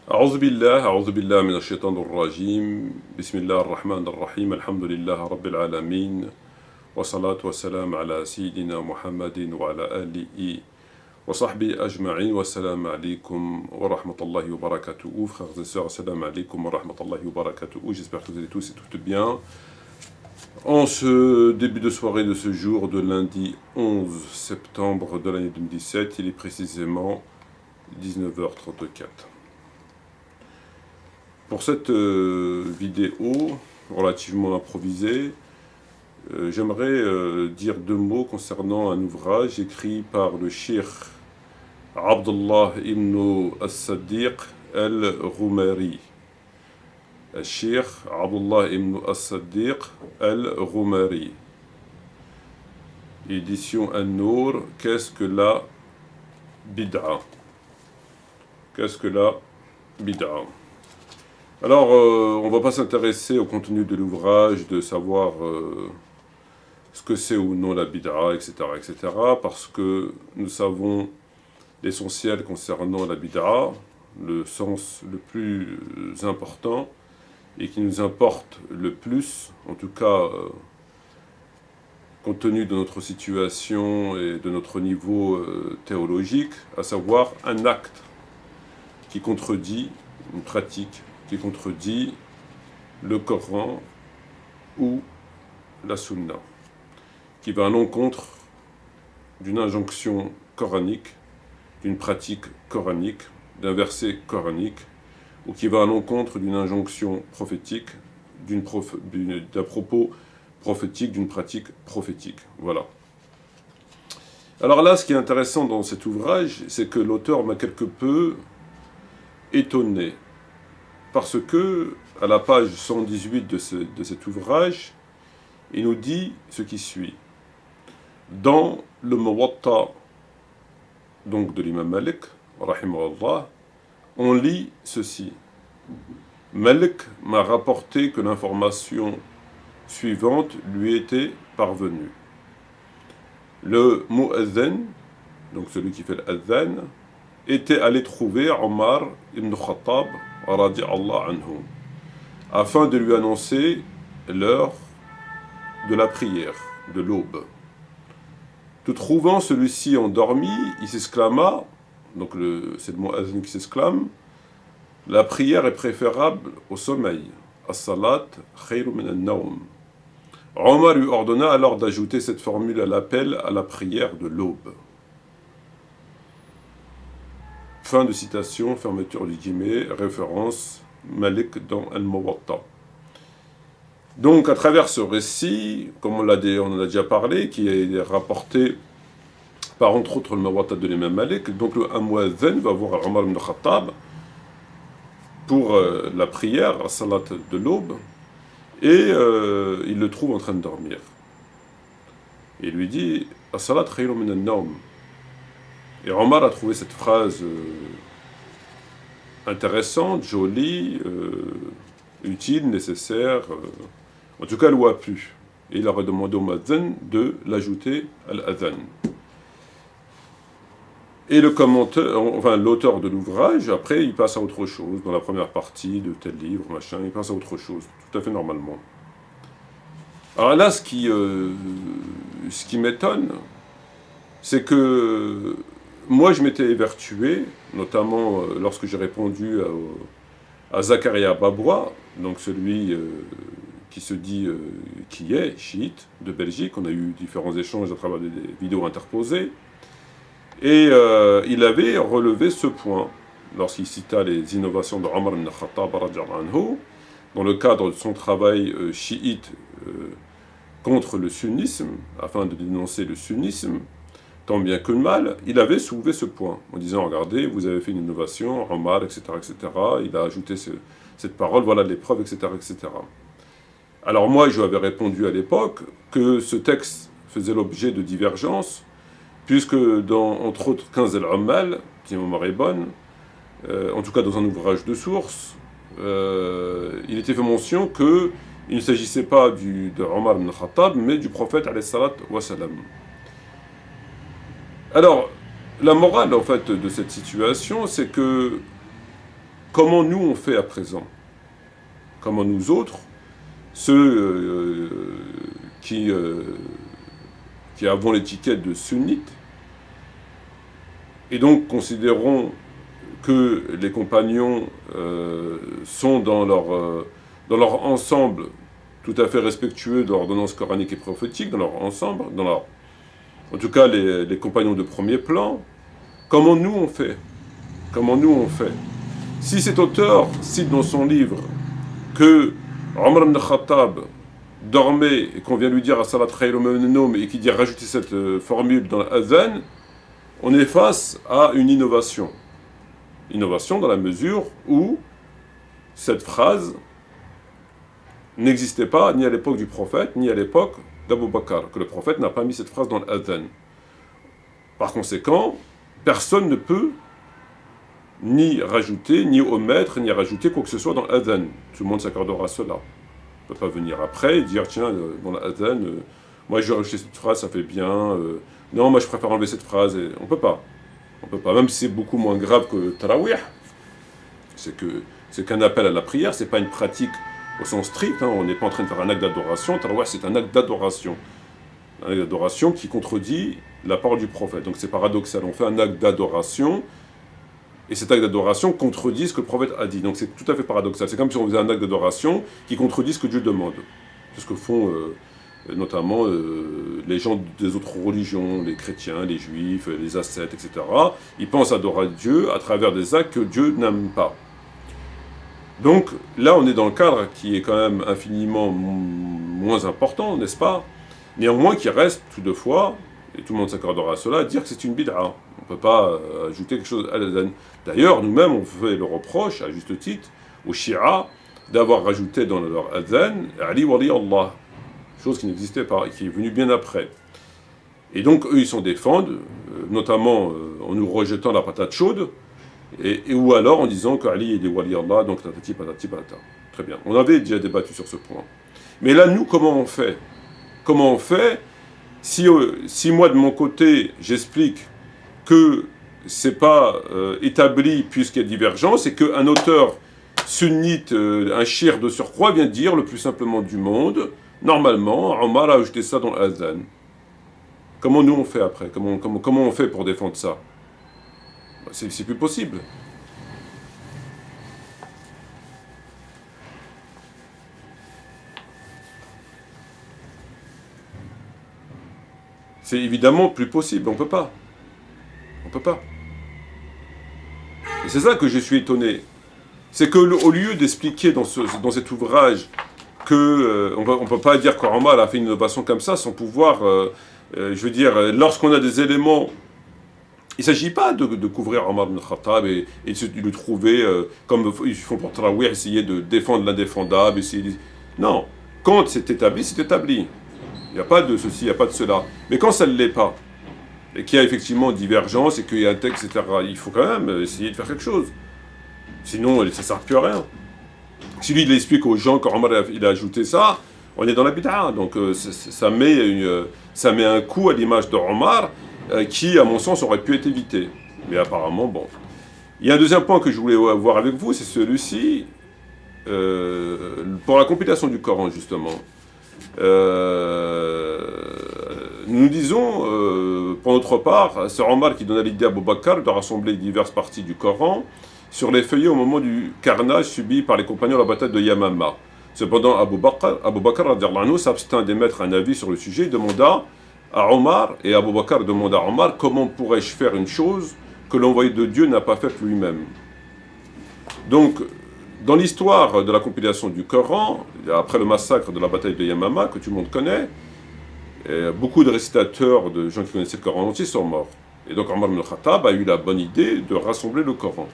أعوذ بالله من الشيطان الرجيم بسم الله الرحمن الرحيم الحمد لله رب العالمين والصلاة والسلام على سيدنا محمد وعلى آله وصحبه أجمعين والسلام عليكم ورحمة الله وبركاته. Frères et sœurs, assalamu alaikum wa rahmatullahi wa barakatuh. J'espère que vous allez tous et toutes bien. En ce début de soirée de ce jour de lundi 11 septembre de l'année 2017, il est précisément 19h34. Pour cette vidéo relativement improvisée, j'aimerais dire deux mots concernant un ouvrage écrit par le Cheikh Abdullah ibn as-Saddiq al-Ghumari. Cheikh Abdullah ibn as-Saddiq al-Ghumari. Édition An-Nour. Qu'est-ce que la bid'a? Qu'est-ce que la bid'a? Alors, on ne va pas s'intéresser au contenu de l'ouvrage, de savoir ce que c'est ou non la bid'a, etc., parce que nous savons l'essentiel concernant la bid'a, le sens le plus important et qui nous importe le plus, en tout cas compte tenu de notre situation et de notre niveau théologique, à savoir un acte qui contredit une pratique, qui contredit le Coran ou la Sunna, qui va à l'encontre d'une injonction coranique, d'une pratique coranique, d'un verset coranique, ou qui va à l'encontre d'une injonction prophétique, d'un propos prophétique, d'une pratique prophétique. Voilà. Alors là, ce qui est intéressant dans cet ouvrage, c'est que l'auteur m'a quelque peu étonné, parce que, à la page 118 de cet ouvrage, il nous dit ce qui suit. Dans le Muwatta, donc de l'imam Malik, rahimahullah, on lit ceci. Malik m'a rapporté que l'information suivante lui était parvenue. Le mu'adhan, donc celui qui fait l'adhan, était allé trouver Omar ibn Khattab radiallahu anhu, afin de lui annoncer l'heure de la prière, de l'aube. Tout trouvant celui-ci endormi, il s'exclama, donc c'est le mu'adhin qui s'exclame, la prière est préférable au sommeil. As-salat khayru min an-nawm. Omar lui ordonna alors d'ajouter cette formule à l'appel à la prière de l'aube. Fin de citation, fermeture du guillemets, référence Malik dans Al-Muwatta. Donc, à travers ce récit, comme on en a déjà parlé, qui est rapporté par entre autres le Muwatta de l'imam Malik, donc le mu'adhin va voir Omar ibn Khattab pour la prière, la salat de l'aube, et il le trouve en train de dormir. Il lui dit « As-salat khayrun min an-nawm ». Et Omar a trouvé cette phrase intéressante, jolie, utile, nécessaire, en tout cas elle lui a plu. Et il a redemandé au mu'adhin de l'ajouter à l'adhan. Et l'auteur de l'ouvrage, après, il passe à autre chose, dans la première partie de tel livre, machin, il passe à autre chose, tout à fait normalement. Alors là, ce qui m'étonne, c'est que moi, je m'étais évertué, notamment lorsque j'ai répondu à Zakaria Babwa, donc celui qui se dit, qui est chiite, de Belgique. On a eu différents échanges à travers des vidéos interposées. Et il avait relevé ce point, lorsqu'il cita les innovations de Omar ibn Khattab, dans le cadre de son travail chiite contre le sunnisme, afin de dénoncer le sunnisme, tant bien que mal, il avait soulevé ce point, en disant, regardez, vous avez fait une innovation, Omar, etc., il a ajouté cette parole, voilà les preuves, etc., Alors moi, je lui avais répondu à l'époque que ce texte faisait l'objet de divergences, puisque dans, entre autres, 15 al-Ammal, qui est mémoire est bonne, en tout cas dans un ouvrage de source, il était fait mention qu'il ne s'agissait pas de Omar ibn Khattab, mais du prophète, alayhi salat wa salam. Alors, la morale, en fait, de cette situation, c'est que comment nous on fait à présent? Comment nous autres, ceux qui avons l'étiquette de sunnites, et donc considérons que les compagnons sont dans leur ensemble tout à fait respectueux de l'ordonnance coranique et prophétique, dans leur ensemble, en tout cas les compagnons de premier plan. Comment nous on fait? Comment nous on fait? Si cet auteur cite dans son livre que Omar ibn Khattab dormait et qu'on vient lui dire à Salat Khayrun min an-Nawm et qu'il dit rajouter cette formule dans l'adhan, on est face à une innovation. Innovation dans la mesure où cette phrase n'existait pas ni à l'époque du prophète, ni à l'époque d'Abu Bakr, que le prophète n'a pas mis cette phrase dans l'adhan. Par conséquent, personne ne peut ni rajouter, ni omettre, ni rajouter quoi que ce soit dans l'adhan. Tout le monde s'accordera à cela. On ne peut pas venir après et dire, tiens, dans l'adhan, moi je vais rajouter cette phrase, ça fait bien, non, moi je préfère enlever cette phrase. On ne peut pas. On peut pas, même si c'est beaucoup moins grave que Tarawih. C'est qu'un appel à la prière, c'est pas une pratique au sens strict, hein. On n'est pas en train de faire un acte d'adoration. Tarawih, c'est un acte d'adoration. Un acte d'adoration qui contredit la parole du prophète. Donc c'est paradoxal. On fait un acte d'adoration, et cet acte d'adoration contredit ce que le prophète a dit. Donc c'est tout à fait paradoxal. C'est comme si on faisait un acte d'adoration qui contredit ce que Dieu demande. C'est ce que font notamment les gens des autres religions, les chrétiens, les juifs, les ascètes, etc. Ils pensent adorer Dieu à travers des actes que Dieu n'aime pas. Donc là, on est dans le cadre qui est quand même infiniment moins important, n'est-ce pas? Néanmoins, qui reste toutefois, et tout le monde s'accordera à cela, à dire que c'est une bid'a. On ne peut pas ajouter quelque chose à l'adhan. D'ailleurs, nous-mêmes, on fait le reproche, à juste titre, aux Shia, d'avoir rajouté dans leur adhan Ali Wali Allah, chose qui n'existait pas, et qui est venue bien après. Et donc, eux, ils s'en défendent, notamment en nous rejetant la patate chaude, ou alors en disant qu'Ali est des Wali Allah, donc tatati patati patata. Très bien. On avait déjà débattu sur ce point. Mais là, nous, comment on fait? Comment on fait si moi, de mon côté, j'explique que c'est pas établi puisqu'il y a divergence, et qu'un auteur sunnite, un shir de surcroît, vient dire le plus simplement du monde, normalement, Omar a ajouté ça dans l'adhan. Comment nous on fait après? Comment on fait pour défendre ça? C'est plus possible. C'est évidemment plus possible, on peut pas. On peut pas. Et c'est ça que je suis étonné. C'est que au lieu d'expliquer dans cet ouvrage que on peut pas dire qu'Omar a fait une innovation comme ça sans pouvoir, je veux dire, lorsqu'on a des éléments, il ne s'agit pas de couvrir Omar ibn Khattab et de le trouver comme ils font pour Tarawih, essayer de défendre l'indéfendable, non, quand c'est établi, c'est établi. Il n'y a pas de ceci, il n'y a pas de cela. Mais quand ça ne l'est pas, et qu'il y a effectivement divergence, et qu'il y a un texte, etc., il faut quand même essayer de faire quelque chose. Sinon, ça ne sert plus à rien. Si lui, il explique aux gens qu'Omar il a ajouté ça, on est dans la bid'a. Donc ça met un coup à l'image de Omar, qui, à mon sens, aurait pu être évité. Mais apparemment, bon. Il y a un deuxième point que je voulais voir avec vous, c'est celui-ci, pour la compilation du Coran, justement. Nous disons, pour notre part, c'est Omar qui donna l'idée à Abu Bakr de rassembler diverses parties du Coran sur les feuillets au moment du carnage subi par les compagnons à la bataille de Yamama. Cependant, Abu Bakr s'abstint d'émettre un avis sur le sujet et demanda à Omar, et Abu Bakr demanda à Omar, comment pourrais-je faire une chose que l'envoyé de Dieu n'a pas faite lui-même? Donc, dans l'histoire de la compilation du Coran, après le massacre de la bataille de Yamama, que tout le monde connaît, beaucoup de récitateurs, de gens qui connaissaient le Coran entier, sont morts. Et donc Omar ibn Khattab a eu la bonne idée de rassembler le Coran.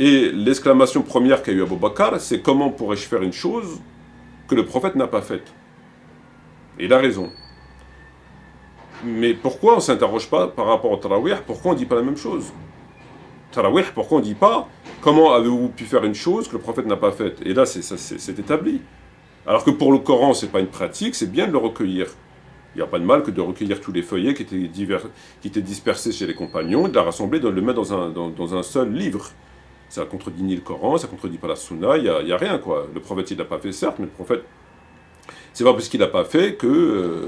Et l'exclamation première qu'a eu Abu Bakr, c'est comment pourrais-je faire une chose que le prophète n'a pas faite? Et il a raison. Mais pourquoi on ne s'interroge pas par rapport au Tarawih? Pourquoi on ne dit pas la même chose? Tarawih, pourquoi on ne dit pas comment avez-vous pu faire une chose que le prophète n'a pas faite? Et là, c'est établi. Alors que pour le Coran, ce n'est pas une pratique, c'est bien de le recueillir. Il n'y a pas de mal que de recueillir tous les feuillets qui étaient dispersés chez les compagnons, de la rassembler, de le mettre dans un seul livre. Ça contredit ni le Coran, ça contredit pas la Sunna, il y a rien, quoi. Le prophète, il l'a pas fait, certes, mais le prophète, c'est pas parce qu'il l'a pas fait que,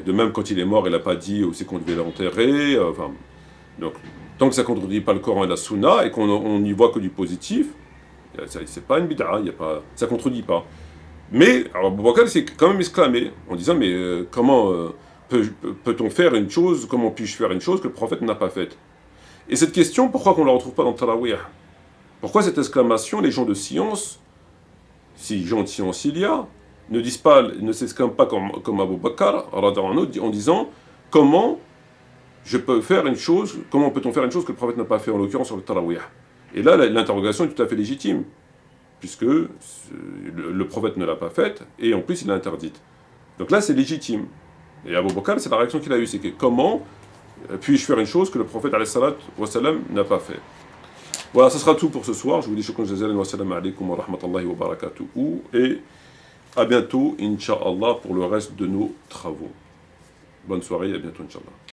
de même, quand il est mort, il n'a pas dit où c'est qu'on devait l'enterrer, enfin, donc, tant que ça contredit pas le Coran et la Sunna, et qu'on n'y voit que du positif, c'est pas une bid'a, ça contredit pas. Mais, alors, Abu Bakr s'est quand même exclamé, en disant, mais comment peut-on faire une chose, comment puis-je faire une chose que le prophète n'a pas faite? Et cette question, pourquoi qu'on ne la retrouve pas dans le Tarawih? Pourquoi cette exclamation, les gens de science, si gens de science il y a, ne disent pas, ne s'exclament pas comme Abu Bakr, en disant, comment peut-on faire une chose que le prophète n'a pas fait, en l'occurrence sur le Tarawih? Et là, l'interrogation est tout à fait légitime, puisque le prophète ne l'a pas faite, et en plus il l'a interdite. Donc là, c'est légitime. Et Abu Bakr, c'est la réaction qu'il a eue, c'est que comment puis-je faire une chose que le prophète n'a pas fait? Voilà, ce sera tout pour ce soir. Je vous dis shukran jazalan wa salam alaykum wa rahmatullahi wa barakatuhu. Et à bientôt, Inch'Allah, pour le reste de nos travaux. Bonne soirée et à bientôt, Inch'Allah.